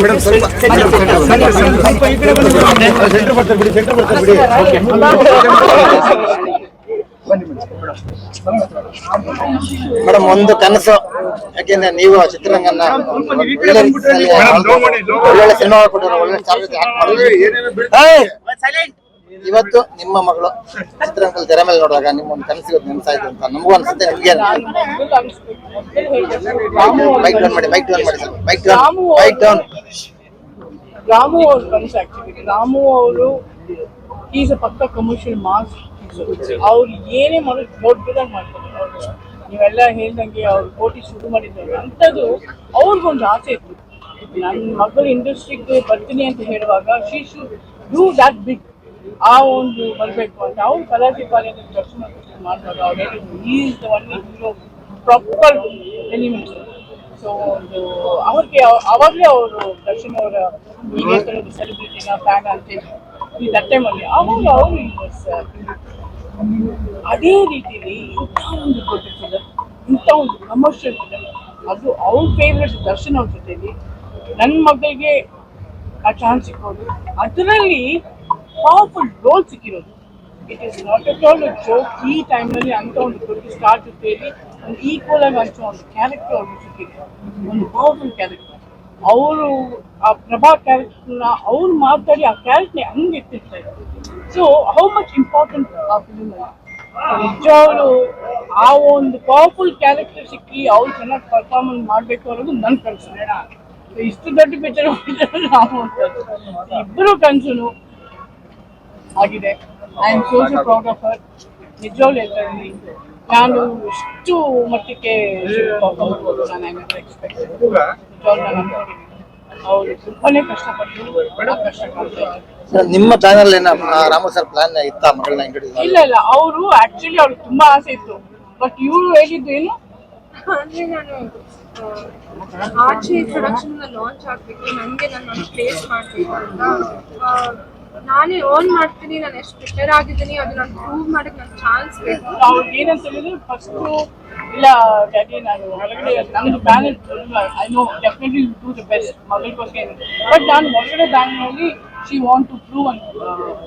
Madam ಸ್ವಲ್ಪ ಈ ಕಡೆ ಬನ್ನಿ ಸೆಂಟರ್ ಬರ್ತಾರೆ ಬಿಡಿ ಮೇಡಮ್ ಒಂದು ಕನಸು ಯಾಕೆಂದ್ರೆ ನೀವು ಚಿತ್ರರಂಗನ ಒಳ್ಳೆ ಸಿನಿಮಾ ಕೊಟ್ಟರು ಒಳ್ಳೆ ಇವತ್ತು ನಿಮ್ಮ ಮಗಳು ಚಿತ್ರರಂಗದಲ್ಲಿ ತೆರೆ ಮೇಲೆ ನೋಡುವಾಗ ನಿಮ್ಮ ಒಂದು ಕನಸಿಗೆ ನೆನಸಾಯ್ತು ಅಂತ ನಮಗೂ ಅನ್ಸುತ್ತೆ. ನಿಮ್ಗೆ ಬೈಕ್ ಡೌನ್ ರಾಮು ಅವ್ರ ಕನಸು ಆಕ್ಚುಲಿ ರಾಮು ಅವರು ಈಸ್ ಅ ಪಕ್ಕ ಕಮರ್ಷಿಯಲ್ ಮಾಸ್. ಅವ್ರು ಏನೇ ಮಾಡೋದು ದೊಡ್ಡದಾಗಿ ಮಾಡ್ತಾರೆ. ಅವರು ನೀವೆಲ್ಲ ಹೇಳ್ದಂಗೆ ಅವ್ರು ಕೋಟಿ ಶುರು ಮಾಡಿದ್ದಾರೆ ಅಂಥದ್ದು ಅವ್ರಿಗೊಂದು ಆಸೆ ಇತ್ತು. ನನ್ನ ಮಗಳು ಇಂಡಸ್ಟ್ರಿಗೆ ಬರ್ತೀನಿ ಅಂತ ಹೇಳುವಾಗ she should do that big. ಆ ಒಂದು ಬರಬೇಕು ಅಂತ ಅವ್ರು ಕಲಾಸಿ ಪಾಲಿನ ದರ್ಶನ ಮಾಡುವಾಗ ಅವ್ರು ಹೇಳಿದ್ರು is the only hero proper element. So ಒಂದು ಅವ್ರಿಗೆ ಅವಾಗಲೇ ಅವರು ದರ್ಶನ್ ಅವರ ಇದೇ ಥರದ ಸೆಲೆಬ್ರಿಟಿನ ಫ್ಯಾನ್ ಅಂತ ಈ ದಟ್ ಟೈಮಲ್ಲಿ ಅವಾಗ ಅವರು ಅದೇ ರೀತಿಯಲ್ಲಿ ಇಂಥ ಒಂದು ದೊಡ್ಡ ಫಿಲಮ್, ಇಂಥ ಒಂದು ಕಮರ್ಷಿಯಲ್ ಫಿಲಮ್, ಅದು ಅವ್ರ ಫೇವ್ರೆಟ್ ದರ್ಶನ್ ಅವ್ರ ಜೊತೆಲಿ ನನ್ನ ಮಗಳಿಗೆ ಆ ಚಾನ್ಸ್ ಸಿಕ್ಕೋದು, ಅದರಲ್ಲಿ ಪವರ್ಫುಲ್ ರೋಲ್ ಸಿಕ್ಕಿರೋದು. It is not at all joke. ಈ ಟೈಮ್ನಲ್ಲಿ ಅಂತ ಒಂದು ದೊಡ್ಡ ಸ್ಟಾರ್ ಜೊತೆಯಲ್ಲಿ ಒಂದು ಈಕ್ವಲ್ ಆಗಿ ಹಂಚೋ ಒಂದು ಕ್ಯಾರೆಕ್ಟರ್ ಅವ್ರಿಗೆ ಸಿಕ್ಕಿದೆ, ಒಂದು ಪವರ್ಫುಲ್ ಕ್ಯಾರೆಕ್ಟರ್. ಅವರು ಆ ಪ್ರಭಾ ಕ್ಯಾರೆಕ್ಟರ್ನ ಅವ್ರು ಮಾತಾಡಿ ಆ ಕ್ಯಾರೆಕ್ಟರ್ನ ಹಂಗೆ ಎತ್ತಿರ್ತಾ ಇದ್ರು. ಸೊ ಹೌ ಮಚ್ ಇಂಪಾರ್ಟೆಂಟ್ ಆ ಫಿಲ್ಮಲ್ಲಿ ನಿಜವಾಗ್ಲೂ ಆ ಒಂದು ಪವರ್ಫುಲ್ ಕ್ಯಾರೆಕ್ಟರ್ ಸಿಕ್ಕಿ ಅವ್ರು ಚೆನ್ನಾಗಿ ಪರ್ಫಾರ್ಮೆನ್ಸ್ ಮಾಡಬೇಕು ಅನ್ನೋದು ನನ್ನ ಕನಸು. ಇಷ್ಟು ದೊಡ್ಡ ಪಿಕ್ಚರ್ ನಾವು ಇಬ್ಬರು ಕನಸು ಆಗಿದೆ. I am so proud of her. ನಿಜವಾಗ್ಲೂ ಹೇಳ್ತೀನಿ, ನಾನು ಇಷ್ಟು ಮಟ್ಟಕ್ಕೆ ನಾನು ಎಕ್ಸ್ಪೆಕ್ಟ್ ಅವರು ತುಂಬಾನೇ ಕಷ್ಟಪಟ್ಟು. ನಿಮ್ಮ ಚಾನಲ್ ಏನ ರಾಮು ಸರ್ ಪ್ಲಾನ್ ಇತ್ತಾ ಮಗಳನ್ನ? ಇಲ್ಲ ಇಲ್ಲ, ಅವರು ಆಕ್ಚುಲಿ ಅವ್ರಿಗೆ ತುಂಬಾ ಆಸೆ ಇತ್ತು. ಬಟ್ ಇವರು ಹೇಳಿದ್ದು ಏನು ಅಂದ್ರೆ ನಾನು ಆಚೆ ಪ್ರೊಡಕ್ಷನ್ ಲಾಂಚ್ ಆಗ್ಬೇಕು, ನನಗೆ ನಾನು ಪ್ಲೇಸ್ ಮಾಡ್ಬೇಕು ಅಂತ ನಾನೇ ಓನ್ ಮಾಡ್ತೀನಿ. ನಾನು ಎಷ್ಟು ಪ್ರಿಪೇರ್ ಆಗಿದ್ದೀನಿ ಅದು ನಾನು ಪ್ರೂವ್ ಮಾಡಕ್ಕೆ ನನ್ನ ಚಾನ್ಸ್ ಬೇಕು. ಅವ್ರಿಗೆ ಏನಂತ ಹೇಳಿದ್ರೆ ಫಸ್ಟು ಇಲ್ಲ ಡ್ಯಾಡಿ ನಾನು ಹೊರಗಡೆ ನಮ್ಮದು balance I know definitely do the best ಮಗಳಿಗೋಸ್ಕರ. ಬಟ್ ನಾನು ಹೊರಗಡೆ ಬ್ಯಾಂಗ್ಳೂರಲ್ಲಿ ಶಿ ವಾಂಟ್ ಟು ಪ್ರೂವ್ ಅಂತ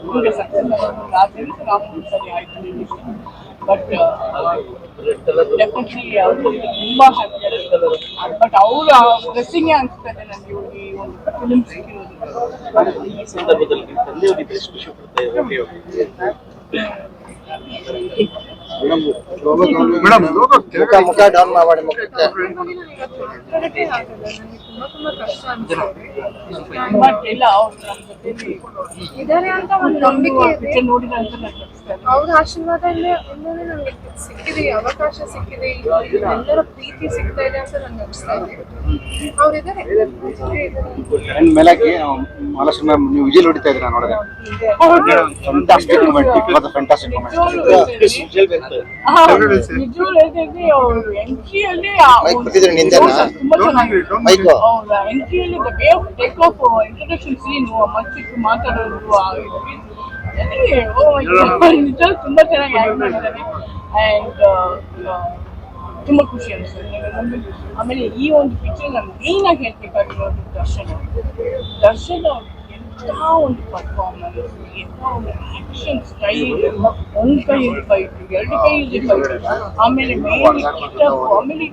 ನಿಮಗೆ ಸಕ್ಸಸ್ ಆದ್ರೆ ರಾಮು ಸರಿ ಆಯ್ತು. ಬಟ್ ಡೆಫಿನೆಟ್ಲಿ ಅವರು ತುಂಬ ಹ್ಯಾಪಿ. ಬಟ್ ಅವರ ಡ್ರೆಸ್ಸಿಂಗೇ ಅನಿಸ್ತದೆ ನನಗೆ ಈ ಒಂದು ಫಿಲ್ಮ್ ಸಿಕ್ಕಿರೋದು. ಈ ಸಂದರ್ಭದಲ್ಲಿ ತಂದೆಯವರಿಗೆ ಎಷ್ಟು ಖುಷಿ ಪಡ್ತಾ ಮುಖ ಡೌನ್ ಮಾಡಿ ಮುಖಕ್ಕೆ ತುಂಬಾ ಕಷ್ಟ ಅನ್ಸುತ್ತೆ. ಬಟ್ ಇಲ್ಲ ಅವ್ರು ನಮ್ಮ ಜೊತೆಲಿ ಇದಾರೆ ಅಂತ ಒಂದು ನಂಬಿಕೆ ಇದೆ. ನೋಡಿದಂತ ನನಗೆ ಅವ್ರ ಆಶೀರ್ವಾದ ಇಂದಾನೆ ನನಗೆ ಸಿಕ್ಕಿದೆ, ಅವಕಾಶ ಸಿಕ್ಕಿದೆ, ಎಲ್ಲರ ಪ್ರೀತಿ ಸಿಗ್ತಾ ಇದೆ ಅಂತ ನಂಗೆ ಅನಿಸ್ತಾ ಇದೆ. ಅವ್ರಿದ್ದಾರೆ ಮೇಲಾಗಿ ಮಹಾಲಕ್ಷ್ಮಿ ಮ್ಯಾಮ್ ನೀವು ವಿಜಿಲ್ ಹೊಡಿತಾ ಇದ್ದೀರಾ ನೋಡಿದ್ರೆ fantastic moment. It was a fantastic moment. ನಿಜವಾಗ್ಲೂ ಹೇಳ್ತಿದ್ವಿ ಅವ್ರು ಎಂಟ್ರಿಯಲ್ಲಿ ತುಂಬಾ ಚೆನ್ನಾಗಿದೆ. ಎಂಟ್ರಿಯಲ್ಲಿ the way of take of introduction scene ಮಚ್ಚಿಟ್ಟು ಮಾತಾಡೋದು ನಿಜ ತುಂಬಾ ಚೆನ್ನಾಗಿ ಆಕ್ಟ್ ಮಾಡಿದ್ದಾರೆ. ಆ್ಯಂಡ್ ತುಂಬ ಖುಷಿ ಅನಿಸ್ತದೆ. ಆಮೇಲೆ ಈ ಒಂದು ಪಿಕ್ಚರ್ ನಾನು ಮೇನ್ ಆಗಿ ಹೇಳ್ಬೇಕಾಗಿರೋದು ದರ್ಶನ್ ಅವ್ರು ಎಂಥ ಒಂದು ಪರ್ಫಾರ್ಮೆನ್ಸ್, ಎಂಥ ಒಂದು ಆಕ್ಷನ್ ಸ್ಟೈಲ್, ಒಂದು ಕೈ ಫೈಟ್, ಎರಡು ಕೈ ಫೈಟ್, ಆಮೇಲೆ ಮೇನ್ ಆಮೇಲೆ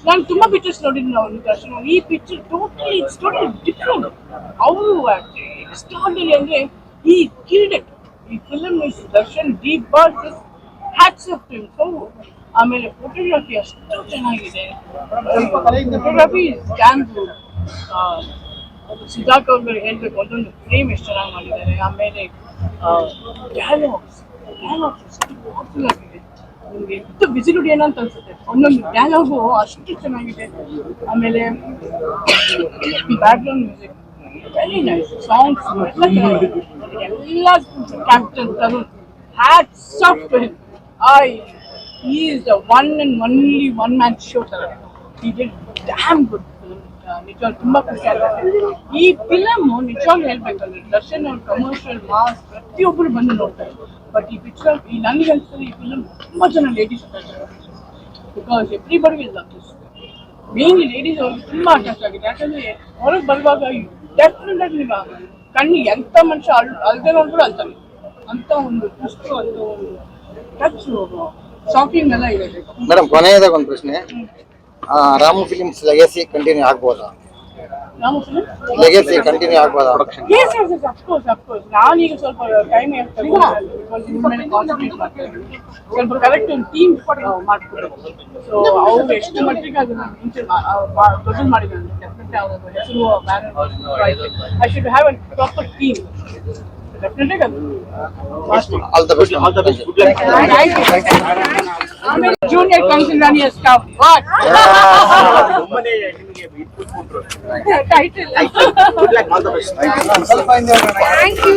ನಾನು ತುಂಬ ಪಿಕ್ಚರ್ಸ್ ನೋಡಿದ್ದೀನಿ ಅವ್ರು ದರ್ಶನ್. ಈ ಪಿಕ್ಚರ್ ಟೋಟಲಿ ಡಿಫ್ರೆಂಟ್. ಅವರು ಎಕ್ಸ್ಟ್ರಾರ್ಡಿನರಿ ಅಂದರೆ ಈ ಕಿಲ್ಡ್ ಈ film is Darshan deep boss hats off to so. ಆಮೇಲೆ ಫೋಟೋಗ್ರಫಿ ಅಷ್ಟು ಚೆನ್ನಾಗಿದೆ. ಫೋಟೋಗ್ರಫಿ ಡ್ಯಾನ್ಸು ಸುಧಾಕರ್ ಅವರು ಹೇಳ್ಬೇಕು, ಒಂದೊಂದು ಫ್ರೇಮ್ ಎಷ್ಟು ಚೆನ್ನಾಗಿ ಮಾಡಿದ್ದಾರೆ. ಆಮೇಲೆ ಡೈಲಾಗ್ಸ್ ಎಷ್ಟು ಪವರ್ಫುಲ್ ಆಗಿದೆ. ನಿಮಗೆ ಎಷ್ಟು ವಿಸಿಲಿಟಿ ಏನಂತ ಅನ್ಸುತ್ತೆ, ಒಂದೊಂದು ಡೈಲಾಗು ಅಷ್ಟು ಚೆನ್ನಾಗಿದೆ. ಆಮೇಲೆ background music very nice, songs ಎಲ್ಲ ಚೆನ್ನಾಗಿದೆ. ಎಲ್ಲ captain Tarun hats off to him. He is the one and only one man show. He did damn good. ನಿಜವಾಗ್ಲೂ ತುಂಬಾ ಖುಷಿ ಆಗುತ್ತೆ. ಈ ಫಿಲಮ್ ನಿಜವಾಗ್ಲೂ ಹೇಳ್ಬೇಕಂದ್ರೆ ದರ್ಶನ್ ಅವ್ರ ಕಮರ್ಷಿಯಲ್ ಮಾಸ್ ಪ್ರತಿಯೊಬ್ಬರು ಬಂದು ನೋಡ್ತಾರೆ. ಬಟ್ ಈ ಪಿಕ್ಚರ್ ನನಗೆ ಅನ್ಸ್ತದೆ ಈ ಫಿಲಮ್ ತುಂಬಾ ಜನ ladies because everybody will love this. Mainly ladies ಅವ್ರಿಗೆ ತುಂಬಾ ಅಟ್ರಾಕ್ಟ್ ಆಗಿದೆ. ಯಾಕಂದ್ರೆ ಹೊರಗೆ ಬರುವಾಗ ಡೆಫಿನೆಟ್ ನಿಮ್ಮ ಕಣ್ಣು ಎಂತ ಮನುಷ್ಯ ಅಲ್ದೇ ನೋಡಿದ್ರು ಅಂತಾನೆ ಅಂತ ಒಂದು ಪುಸ್ತಕ ಅಂತ ಒಂದು ಟಚ್ ಶಾಕಿಂಗ್ ಎಲ್ಲ ಇದೆ. ಮೇಡಮ್ ಕೊನೆಯದಾಗ ಒಂದು ಪ್ರಶ್ನೆ, ರಾಮು ಫಿಲಿಮ್ಸ್ ಲೆಗಸಿ ಕಂಟಿನ್ಯೂ ಆಗ್ಬೋದಾ? ನಾವು ಲೆಗಸಿ ಕಂಟಿನ್ಯೂ ಆಗ್ಬೋದಾ? yes, of course. ನಾನೀಗ ಸ್ವಲ್ಪ ಟೈಮ್ ಹೇಳ್ತೇನೆ ಕಾನ್ಸಂಟ್ರೇಟ್ ಮಾಡ್ತೇನೆ, ಸ್ವಲ್ಪ ಕರೆಕ್ಟ್ ಒಂದು ಟೀಮ್ ಮಾಡ್ಕೊಡ್ಬೇಕು. ಸೊ ಅವ್ರು ಎಷ್ಟು ಮಟ್ಟಿಗೆ ಅದನ್ನ ಮುಂಚೆ ದೊಡ್ಡದು ಮಾಡಿದ್ದಾರೆ ಡೆಫಿನೆಟ್ಲಿ ಅವ್ರ ಹೆಸರು I should have a proper team. Definitely ಅದು ಆಲ್ ದ ಬೆಸ್ಟ್. ಆಮೇಲೆ ಜೂನಿಯರ್ ಕೌನ್ಸಿಲ್ ಸ್ಟಾಫ್ ಟೈಟಲ್ ಸ್ವಲ್ಪ ಹಿಂದೆ ಹೋಗೋಣ. Thank you.